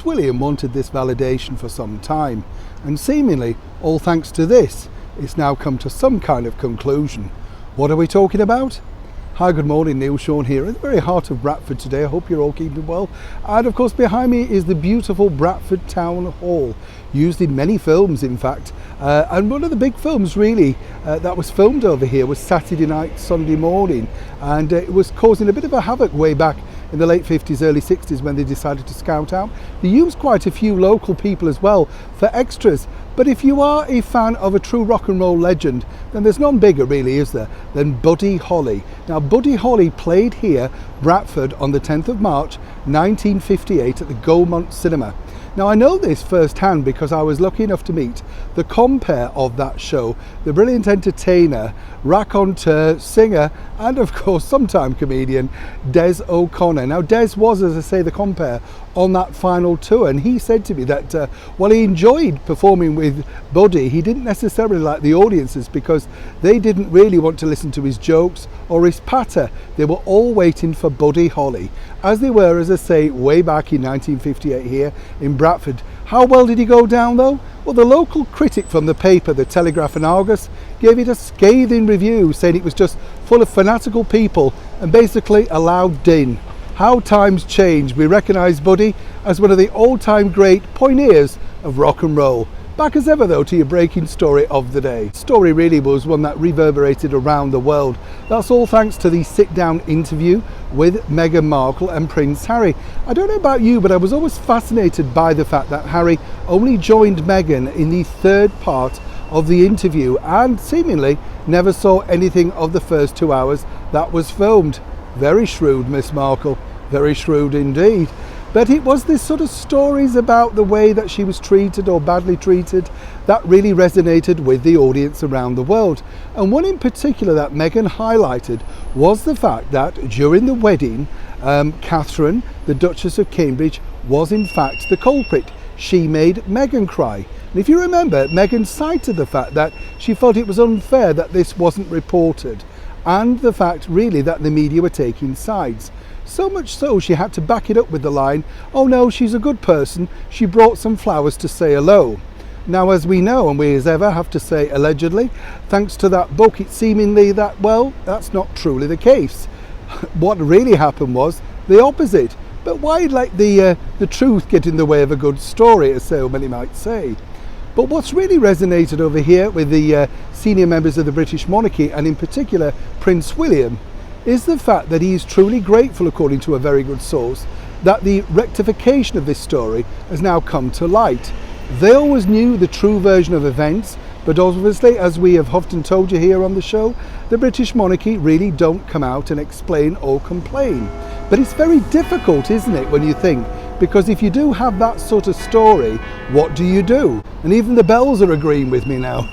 Prince William wanted this validation for some time, and seemingly, all thanks to this, it's now come to some kind of conclusion. What are we talking about? Hi, good morning, Neil Sean here at the very heart of Bradford today. I hope you're all keeping well. And of course behind me is the beautiful Bradford Town Hall, used in many films in fact. And one of the big films really that was filmed over here was Saturday Night, Sunday Morning. And it was causing a bit of a havoc way back in the late 50s, early 60s when they decided to scout out. They used quite a few local people as well for extras. But if you are a fan of a true rock and roll legend, then there's none bigger really, is there, than Buddy Holly. Now Buddy Holly played here, Bradford, on the 10th of March 1958 at the Gaumont Cinema. Now I know this firsthand because I was lucky enough to meet the compere of that show, the brilliant entertainer, raconteur, singer, and of course sometime comedian, Des O'Connor. Now Des was, as I say, the compere on that final tour, and he said to me that while he enjoyed performing with Buddy, he didn't necessarily like the audiences because they didn't really want to listen to his jokes or his patter. They were all waiting for Buddy Holly, as they were, as I say, way back in 1958 here in Bradford. How well did he go down though? Well, the local critic from the paper, the Telegraph and Argus, gave it a scathing review, saying it was just full of fanatical people and basically a loud din. How times change. We recognise Buddy as one of the all-time great pioneers of rock and roll. Back as ever though to your breaking story of the day. The story really was one that reverberated around the world. That's all thanks to the sit-down interview with Meghan Markle and Prince Harry. I don't know about you, but I was always fascinated by the fact that Harry only joined Meghan in the third part of the interview and seemingly never saw anything of the first 2 hours that was filmed. Very shrewd, Miss Markle, very shrewd indeed. But it was this sort of stories about the way that she was treated or badly treated that really resonated with the audience around the world. And one in particular that Meghan highlighted was the fact that during the wedding, Catherine, the Duchess of Cambridge, was in fact the culprit. She made Meghan cry. And if you remember, Meghan cited the fact that she felt it was unfair that this wasn't reported, and the fact really that the media were taking sides. So much so she had to back it up with the line, "Oh no, she's a good person, she brought some flowers to say hello." Now as we know, and we as ever have to say allegedly, thanks to that book, it's seemingly that, well, that's not truly the case. What really happened was the opposite. But why let the truth get in the way of a good story, as so many might say? But what's really resonated over here with the senior members of the British monarchy, and in particular Prince William, is the fact that he is truly grateful, according to a very good source, that the rectification of this story has now come to light. They always knew the true version of events, but obviously, as we have often told you here on the show, the British monarchy really don't come out and explain or complain. But it's very difficult, isn't it, when you think, because if you do have that sort of story, what do you do? And even the bells are agreeing with me now.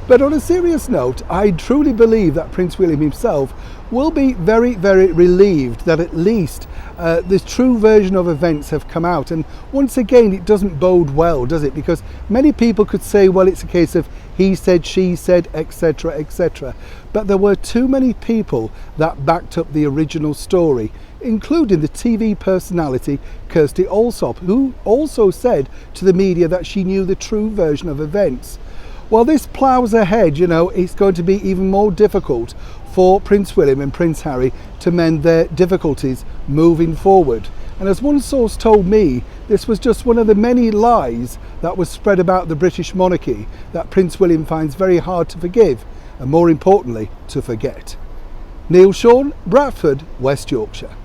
But on a serious note, I truly believe that Prince William himself will be very, very relieved that at least the true version of events have come out. And once again, it doesn't bode well, does it? Because many people could say, well, it's a case of he said, she said, etc., etc. But there were too many people that backed up the original story, including the TV personality Kirsty Allsopp, who also said to the media that she knew the true version of events. Well, this ploughs ahead, you know, it's going to be even more difficult for Prince William and Prince Harry to mend their difficulties moving forward. And as one source told me, this was just one of the many lies that was spread about the British monarchy that Prince William finds very hard to forgive, and more importantly, to forget. Neil Sean, Bradford, West Yorkshire.